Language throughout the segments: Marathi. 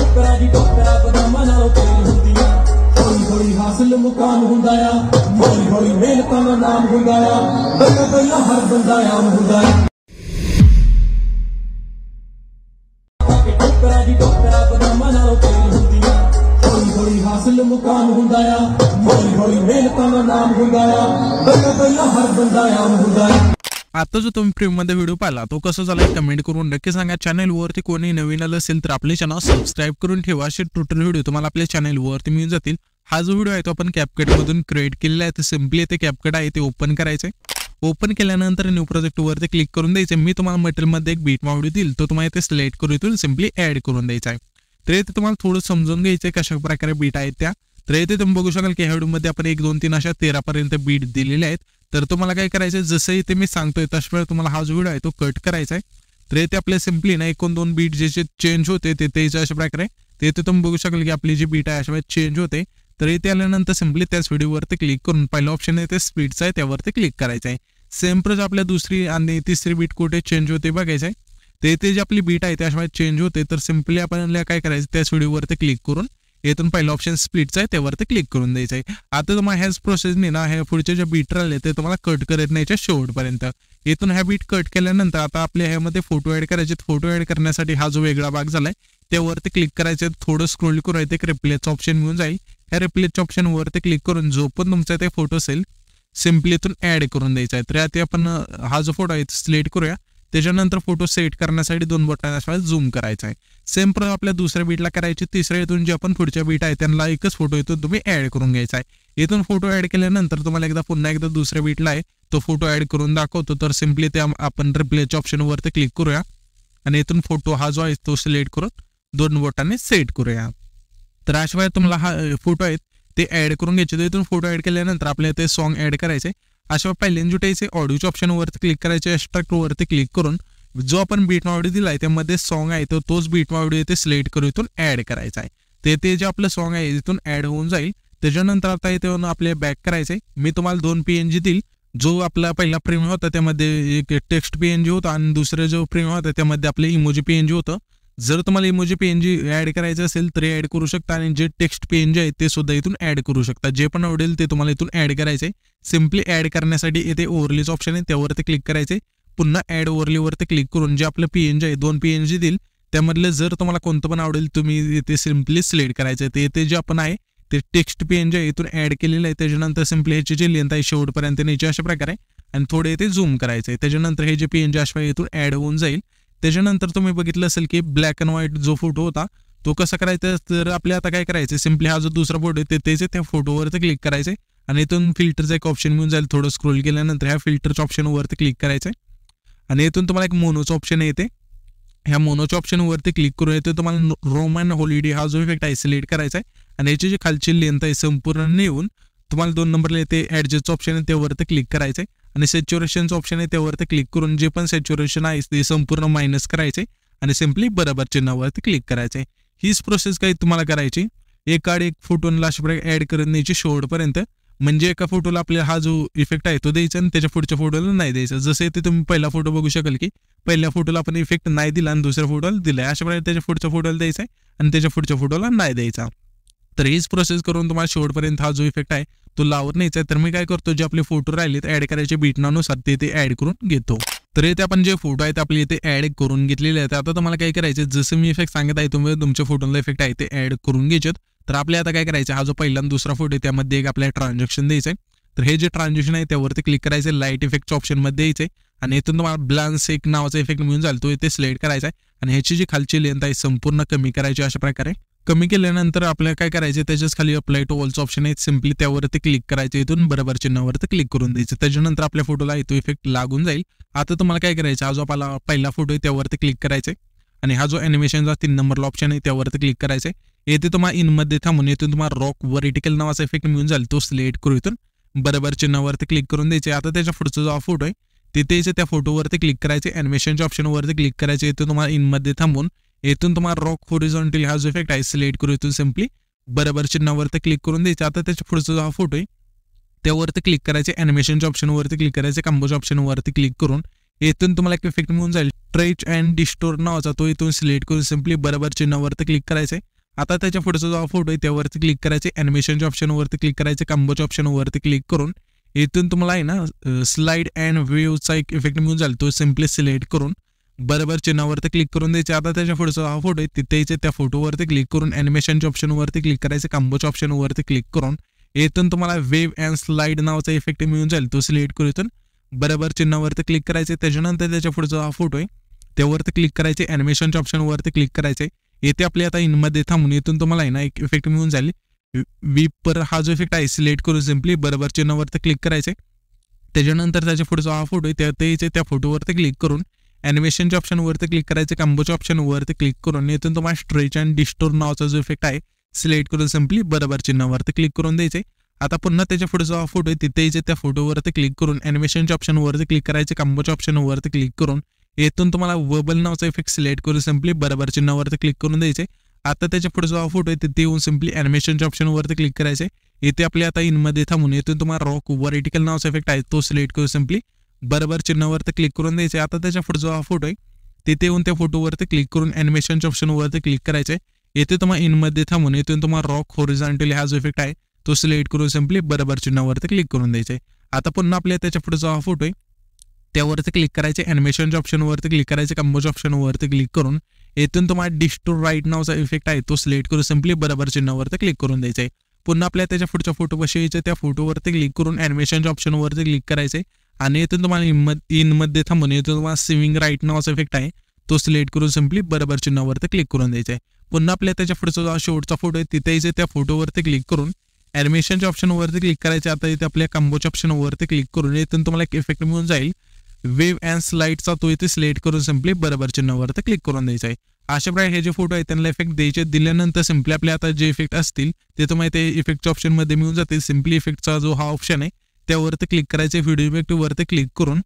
टोकरा दी टोकरा बदामां नालों तेज हुंदी आ हौली हौली हासिल मुकाम हुंदा आ हौली हौली मेहनतां दा नाम हुंदा आ पहिला पहिला हर बंदा आम हुंदा आ टोकरा दी टोकरा बदामां नालों तेज हुंदी आ हौली हौली हासिल मुकाम हुंदा आ हौली हौली मेहनतां दा नाम हुंदा आ पहिला पहिला हर बंदा आम हुंदा आ। आता जो तुम्ही प्रीमियम मध्ये व्हिडिओ पाहिला तो कसा झाला कमेंट करून नक्की सांगा। चॅनल वरती कोणी नवीन आलं असेल तर आपले चॅनल सबस्क्राइब करून ठेवा। असे टोटल व्हिडिओ तुम्हाला आपल्या चॅनल वरती मिळून जातील। हा जो व्हिडिओ आहे तो आपण CapCut मधून क्रिएट केलेला आहे। तर सिंपली ते CapCut आहे ते ओपन करायचे। ओपन केल्यानंतर न्यू प्रोजेक्ट वरती क्लिक करून द्यायचे। मी तुम्हाला मटेरियल मध्ये एक बीट व्हिडिओ देईल तो तुम्हाला इथे सिलेक्ट करून इथून सिंपली ऍड करून द्यायचा आहे। तर इथे तुम्हाला थोडं समजून घ्यायचं कशा प्रकारे बीट आहेत त्या। तर इथे तुम्ही बघू शकाल की ह्या व्हिडिओ मध्ये आपण 1 2 3 अशा 13 पर्यंत बीट दिलेले आहेत। तर तुम्हाला काय करायचं जसं इथे मी सांगतोय तशा तुम्हाला हा जो व्हिडिओ आहे तो कट करायचा आहे। तर इथे आपले सिंपली ना 1 2 बीट जे चेंज होते ते अशा प्रकारे ते इथे तुम्ही बघू शकाल की आपली जी बीट आहे अशा चेंज होते। तर इथे आल्यानंतर सिंपली त्याच व्हिडिओवरती क्लिक करून पहिला ऑप्शन आहे ते स्पीडचा आहे त्यावरती क्लिक करायचं आहे। सेम प्रोज आपल्या दुसरी आणि तिसरी बीट कुठे चेंज होते बघायचं आहे। ते इथे जी आपली बीट आहे त्याशिवाय चेंज होते तर सिंपली आपण काय करायचं त्याच व्हिडिओवरती क्लिक करून इथून पहिला ऑप्शन स्प्लिटचा आहे त्यावरती क्लिक करून द्यायचं आहे। आता तुम्हाला ह्याच प्रोसेसने ना हे पुढचे जे बीट राहिले ते तुम्हाला कट करत न्यायच्या शेवटपर्यंत। इथून ह्या बीट कट केल्यानंतर आता आपल्या ह्यामध्ये फोटो ऍड करायचे। फोटो ऍड करण्यासाठी हा जो वेगळा भाग झालाय त्यावरती क्लिक करायचे। थोडं स्क्रोल करायचं एक रिप्लेसचं ऑप्शन मिळून जाईल। ह्या रिप्लेसच्या ऑप्शन वरती क्लिक करून जो पण तुमचा ते फोटो असेल सिंपली इथून ऍड करून द्यायचा आहे। तर आता आपण हा जो फोटो आहे सिलेक्ट करूया। त्याच्यानंतर फोटो सेट करण्यासाठी 2 बटनाशिवाय झूम करायचा आहे। सेम प्रोसेस आपल्या दुसऱ्या बीटला करायची। तिसऱ्या इथून जे आपण पुढच्या बीट आहे त्यांना एकच फोटो इथून तुम्ही ऍड करून घ्यायचा आहे। इथून फोटो ऍड केल्यानंतर तुम्हाला पुन्हा एकदा दुसऱ्या बीटला आहे तो फोटो ऍड करून दाखवतो। तर सिंपली ते आपण रिप्लेसच्या ऑप्शन वरती क्लिक करूया आणि इथून फोटो हा जो आहे तो सिलेक्ट करून 2 बोटाने सेट करूया। तर अशा तुम्हाला हा फोटो आहेत ते ऍड करून घ्यायचे। इथून फोटो ऍड केल्यानंतर आपल्याला ते सॉन्ग ऍड करायचे। अशा पहिल्यांदा जुटायचे ऑडिओच्या ऑप्शन वरती क्लिक करायचे। एक्स्ट्रॅक्ट वरती क्लिक करून जो आपण बीट ऑडिओ दिलाय त्यामध्ये सॉन्ग आहे तो तोच बीट ऑडिओ इथे सिलेक्ट करून इथून ऍड करायचा आहे। ते जे आपलं सॉन्ग आहे इथून ऍड होऊन जाईल। त्याच्यानंतर आता इथे आपले बॅक करायचंय। मी तुम्हाला 2 PNG देईल। जो आपला पहिला प्रीमियम होता त्यामध्ये एक टेक्स्ट PNG होता आणि दुसरे जो प्रीमियम होता त्यामध्ये आपले इमोजी PNG होतं। जर तुम्हाला इमोजी PNG ऍड करायचं असेल तर ऍड करू शकता आणि जे टेक्स्ट PNG आहे ते सुद्धा इथून ऍड करू शकता। जे पण आवडेल ते तुम्हाला इथून ऍड करायचंय। सिंपली ऍड करण्यासाठी इथे ओव्हरलेच ऑप्शन आहे त्यावरती क्लिक करायचे। पुन्हा ऍड ओव्हरले वरती क्लिक करून जे आपलं PNG आहे 2 PNG देईल त्यामधले जर तुम्हाला कोणतं पण आवडेल तुम्ही इथे सिंपली सिलेक्ट करायचं। ते इथे जे आपण आहे ते टेक्स्ट PNG आहे इथून ऍड केलेलं आहे। त्याच्यानंतर सिंपली ह्याची जी लेंथ आहे शेवटपर्यंत न्यायची अशा प्रकारे आणि थोडे इथे झूम करायचंय। त्याच्यानंतर हे जे PNG अशा इथून ऍड होऊन जाईल। त्याच्यानंतर तुम्ही बघितलं असेल की ब्लॅक अँड व्हाईट जो फोटो होता तो कसा करायचा तर आपल्या आता काय करायचं सिंपली हा जो दुसरा फोटो आहे त्याचे त्या फोटोवरती क्लिक करायचे आणि इथून फिल्टरचा एक ऑप्शन मिळून जाईल। थोडं स्क्रोल केल्यानंतर ह्या फिल्टरच्या ऑप्शन वरती क्लिक करायचंय आणि इथून तुम्हाला एक मोनोचा ऑप्शन येते। ह्या मोनोच्या ऑप्शन वरती क्लिक करून येते तुम्हाला रोमन हॉलिडे हा जो इफेक्ट आहे सिलेक्ट करायचा आहे आणि याची जी खालची लेंथ आहे संपूर्ण नेऊन तुम्हाला 2 नंबरला येते ऍडजस्टचं ऑप्शन आहे त्यावरती क्लिक करायचंय आणि सॅच्युरेशनचं ऑप्शन आहे त्यावरती क्लिक करून जे पण सॅच्युरेशन आहे ते संपूर्ण मायनस करायचे आणि सिंपली बरोबर चिन्हावरती क्लिक करायचंय। हीच प्रोसेस काही तुम्हाला करायची। एकाड एक फोटोला अशा प्रकारे ऍड करून न्यायची शेवटपर्यंत। म्हणजे एका फोटोला आपल्याला हा जो इफेक्ट आहे तो द्यायचा आणि त्याच्या पुढच्या फोटोला नाही द्यायचा। जसे इथे तुम्ही पहिला फोटो बघू शकाल की पहिल्या फोटोला आपण इफेक्ट नाही दिला आणि दुसऱ्या फोटोला दिलाय। अशा प्रकारे त्याच्या पुढच्या फोटोला द्यायचा आणि त्याच्या पुढच्या फोटोला नाही द्यायचा। तर हीच प्रोसेस करून तुम्हाला शेवटपर्यंत हा जो इफेक्ट आहे तो लावत न्यायचा। तर मी काय करतो जे आपले फोटो राहिलेत ऍड करायचे बीटनानुसार ते ऍड करून घेतो। तर इथे आपण जे फोटो आहेत आपले इथे ऍड करून घेतलेले आहेत। आता तुम्हाला काय करायचे जसं मी इफेक्ट सांगत आहे तुम्ही तुमच्या फोटोला इफेक्ट आहे ते ऍड करून घ्यायचे। तर आपल्या आता काय करायचं हा जो पहिला आणि दुसरा फोटो आहे त्यामध्ये एक आपल्याला ट्रान्झॅक्शन द्यायचं आहे। तर हे जे ट्रान्झॅक्शन आहे त्यावरती क्लिक करायचं लाईट इफेक्टच्या ऑप्शन मध्ये द्यायचे आणि इथून तुम्हाला ब्लान्स एक नावाचा इफेक्ट मिळून जाईल तो इथे सिलेक्ट करायचा आहे आणि ह्याची जी खालची लेंथ आहे संपूर्ण कमी करायची अशा प्रकारे। कमी केल्यानंतर आपल्याला काय करायचे त्याच्याच खाली अप्लाय टू ऑलचं ऑप्शन आहे सिंपली त्यावरती क्लिक करायचं इथून बरोबर चिन्हावरती क्लिक करून द्यायचं। त्याच्यानंतर आपल्या फोटोला तो इफेक्ट लागून जाईल। आता तुम्हाला काय करायचं हा जो आपला पहिला फोटो आहे त्यावरती क्लिक करायचंय आणि हा जो ॲनिमेशनचा 3 नंबरला ऑप्शन आहे त्यावरती क्लिक करायचंय। येथे तुम्हाला इनमध्ये थांबून येथून तुम्हाला रॉक वर्टिकल नावाचा इफेक्ट मिळून जाईल तो सिलेक्ट करू इथून बरोबर चिन्हावरती क्लिक करून द्यायचे। आता त्याच्या पुढचा जो फोटो आहे तिथे त्या फोटोवरती क्लिक करायचे ॲनिमेशनच्या ऑप्शनवरती क्लिक करायचे। इथून तुम्हाला इनमध्ये थांबून येथून तुम्हाला रॉक हॉरिझॉन्टल हा जो इफेक्ट आहे सिलेक्ट करू इथून सिंपली बरोबर चिन्हावरती क्लिक करून द्यायचे। आता त्याच्या पुढचा जो फोटो आहे त्यावरती क्लिक करायचे ॲनिमेशनच्या ऑप्शनवरती क्लिक करायचे कॉम्बोच्या ऑप्शनवरती क्लिक करून इथून तुम्हाला एक इफेक्ट मिळून जाईल स्ट्रेच अँड डिस्टोर नावाचा तो इथून सिलेक्ट करून सिंपली बरोबर चिन्हावरती क्लिक करायचे आता त्याच्या पुढचा जो फोटो आहे त्यावरती क्लिक करायचे, ॲनिमेशनच्या ऑप्शनवरती क्लिक करायचे, कॉम्बोच्या ऑप्शनवरती क्लिक करून इथून तुम्हाला आहे ना स्लाइड अँड व्ह्यूचा एक इफेक्ट मिळून जाईल, तो सिम्पली सिलेक्ट करून बरोबर चिन्हावरती क्लिक करून द्यायचे. आता त्याच्या पुढचा हा फोटो आहे तिथे यायचे, त्या फोटोवरती क्लिक करून ॲनिमेशनच्या ऑप्शनवरती क्लिक करायचे, कॉम्बोच्या ऑप्शनवरती क्लिक करून इथून तुम्हाला वेव्ह अँड स्लाइड नावाचा इफेक्ट मिळून जाईल, तो सिलेक्ट करून इथून बरोबर चिन्हावरती क्लिक करायचे. त्याच्यानंतर त्याच्या पुढचा हा फोटो आहे त्यावरती क्लिक करायचे, ॲनिमेशनच्या ऑप्शनवरती क्लिक करायचे. येथे आपले आता इनमध्ये थांबून इथून तुम्हाला आहे ना एक इफेक्ट मिळून जाईल, वीपर हा जो इफेक्ट आहे सिलेक्ट करून सिम्पली बरोबर चिन्हावरती क्लिक करायचे. त्याच्यानंतर त्याच्या पुढचा हा फोटो आहे त्या फोटोवरती क्लिक करून ॲनिमेशनच्या ऑप्शनवरती क्लिक करायचे, कॉम्बोच्या ऑप्शनवरती क्लिक करून इथून तुम्हाला स्ट्रेच अँड डिस्टोर नावाचा जो इफेक्ट आहे सिलेक्ट करून सिम्पली बरोबर चिन्हावरती क्लिक करून द्यायचे. आता पुन्हा त्याच्या पुढचा हा फोटो आहे तिथे यायचे, त्या फोटोवरती क्लिक करून ॲनिमेशनच्या ऑप्शनवरती क्लिक करायचे, कॉम्बोच्या ऑप्शनवरती क्लिक करून येथून तुम्हाला वर्बल नावाचा इफेक्ट सिलेक्ट करून सिम्पली बरोबर चिन्हावरती क्लिक करून द्यायचे. आता त्याच्या पुढचा हा फोटो आहे तिथे येऊन सिम्पली ॲनिमेशनच्या ऑप्शनवरती क्लिक करायचे. येथे आपले आता इनमध्ये थांबून येथून तुम्हाला रॉक व्हर्टिकल नावाचा इफेक्ट आहे तो सिलेक्ट करून सिम्पली बरोबर चिन्हावरती क्लिक करून द्यायचे. आता त्याच्या पुढचा हा फोटो आहे तिथे येऊन त्या फोटोवरती क्लिक करून ॲनिमेशनच्या ऑप्शनवरती क्लिक करायचे. येथे तुम्हाला इनमध्ये थांबून येथून तुम्हाला रॉक हॉरिझॉन्टली हा जो इफेक्ट आहे तो सिलेक्ट करून सिम्पली बरोबर चिन्हावरती क्लिक करून द्यायचे. आता पुन्हा आपल्या त्याच्या पुढचा हा फोटो आहे त्यावरती क्लिक करायचे, ॲनिमेशनच्या ऑप्शनवरती क्लिक करायचे, कॉम्बोच्या ऑप्शनवरती क्लिक करून येथून तुम्हाला डिस्टोर राईट नावाचा इफेक्ट आहे तो सिलेक्ट करून सिम्पली बरोबर चिन्हावरती क्लिक करून द्यायचे. पुन्हा आपल्या त्याच्या पुढच्या फोटोपाशी यायचे, त्या फोटोवरती क्लिक करून ॲनिमेशनच्या ऑप्शनवरती क्लिक करायचे आणि येथून तुम्हाला इनमध्ये थांबून येथून तुम्हाला स्विंग राईट नावाचा इफेक्ट आहे तो सिलेक्ट करून सिम्पली बरोबर चिन्हावरती क्लिक करून द्यायचे. पुन्हा आपल्या त्याच्या पुढचा जो शेवटचा फोटो आहे तिथे यायचे, त्या फोटोवरती क्लिक करून ॲनिमेशनच्या ऑप्शनवरती क्लिक करायचे. आता इथे आपल्या कॉम्बोच्या ऑप्शनवरती क्लिक करून येथून तुम्हाला एक इफेक्ट मिळून जाईल, वेव्ह अँड स्लाइडचा, तो इथे सिलेक्ट करून सिम्पली बरोबर चिन्हावरती क्लिक करून द्यायचा आहे. अशा प्रकारे हे जे फोटो आहे त्यांना इफेक्ट द्यायचे. दिल्यानंतर सिम्पली आपले आता जे इफेक्ट असतील ते तुम्हाला ते इफेक्टच्या ऑप्शनमध्ये मिळून जातील. सिम्पली इफेक्टचा जो हा ऑप्शन आहे त्यावरती क्लिक करायचे, व्हिडिओ इफेक्टवरती क्लिक करून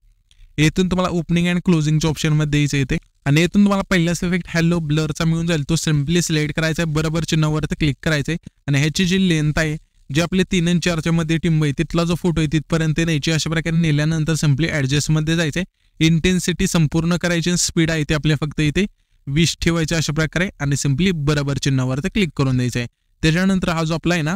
येथून तुम्हाला ओपनिंग अँड क्लोजिंगच्या ऑप्शनमध्ये द्यायचं येते आणि येथून तुम्हाला पहिलाच इफेक्ट हॅलो ब्लरचा मिळून जाईल, तो सिम्पली सिलेक्ट करायचा, बरोबर चिन्हावरती क्लिक करायचे आणि ह्याची जी लेंथ आहे जे आपले 3 आणि 4च्या मध्ये टिंब आहे तिथला जो फोटो आहे तिथपर्यंत न्यायची. अशा प्रकारे नेल्यानंतर सिम्पली ॲडजस्टमध्ये जायचे, इंटेन्सिटी संपूर्ण करायची, स्पीड आहे ते आपल्या फक्त इथे 20 ठेवायचे अशा प्रकारे आणि सिम्पली बरोबर चिन्हावरती क्लिक करून द्यायचं आहे. त्याच्यानंतर हा जो आपला आहे ना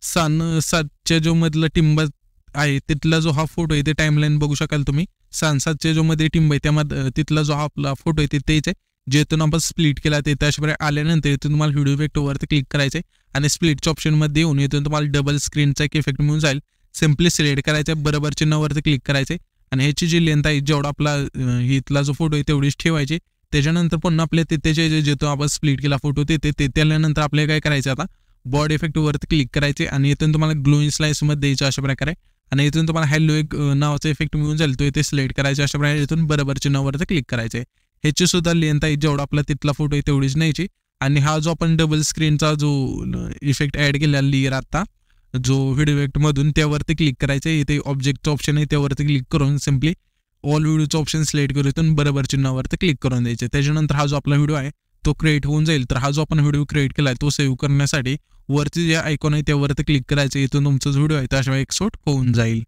7च्या जो मधला टिंब आहे तिथला जो हा फोटो आहे ते टाइमलाईन बघू शकाल तुम्ही. 7च्या जो मध्ये टिंब आहे त्यामध्ये तिथला जो हा आपला फोटो आहे तिथे यायचे, जेथून आपण स्प्लिट केला ते अशा प्रकारे आल्यानंतर इथून तुम्हाला व्हिडिओ इफेक्टवरती क्लिक करायचे आणि स्प्लिटच्या ऑप्शनमध्ये येऊन इथून तुम्हाला डबल स्क्रीनचा एक इफेक्ट मिळून जाईल. सिम्पली सिलेक्ट करायचे, बरोबर चिन्हावरती क्लिक करायचे आणि ह्याची जी लेंथ आहे जेवढा आपला इथला जो फोटो आहे तेवढीच ठेवायची. त्याच्यानंतर पुन्हा आपल्या तिथे जेथून आपण स्प्लिट केला फोटो तिथे त्यानंतर आपल्याला काय करायचं आता बॉडी इफेक्टवरती क्लिक करायचे आणि इथून तुम्हाला ग्लोईंग स्लाइसमध्ये द्यायचं अशा प्रकारे आणि इथून तुम्हाला हॅलो एक नावाचा इफेक्ट मिळून जाईल, तो इथे सिलेक्ट करायचा अशा प्रकारे इथून बरोबर चिन्हावरती क्लिक करायचे. ह्याची सुद्धा लेंथ आहे जेवढा आपला तिथला फोटो आहे तेवढीच न्यायची आणि हा जो आपण डबल स्क्रीनचा जो इफेक्ट ॲड केला लेअर आता जो व्हिडिओ इफेक्टमधून त्यावरती क्लिक करायचे. इथे ऑब्जेक्टचं ऑप्शन आहे त्यावरती क्लिक करून सिम्पली ऑल व्हिडिओचं ऑप्शन सिलेक्ट करून इथून बरोबर चिन्हावरती क्लिक करून द्यायचे. त्याच्यानंतर हा जो आपला व्हिडिओ आहे तो क्रिएट होऊन जाईल. तर हा जो आपण व्हिडिओ क्रिएट केला आहे तो सेव्ह करण्यासाठी वरती जे आयकॉन आहे त्यावरती क्लिक करायचे, इथून तुमचा जो व्हिडिओ आहे त्याशिवाय एक्सपोर्ट होऊन जाईल.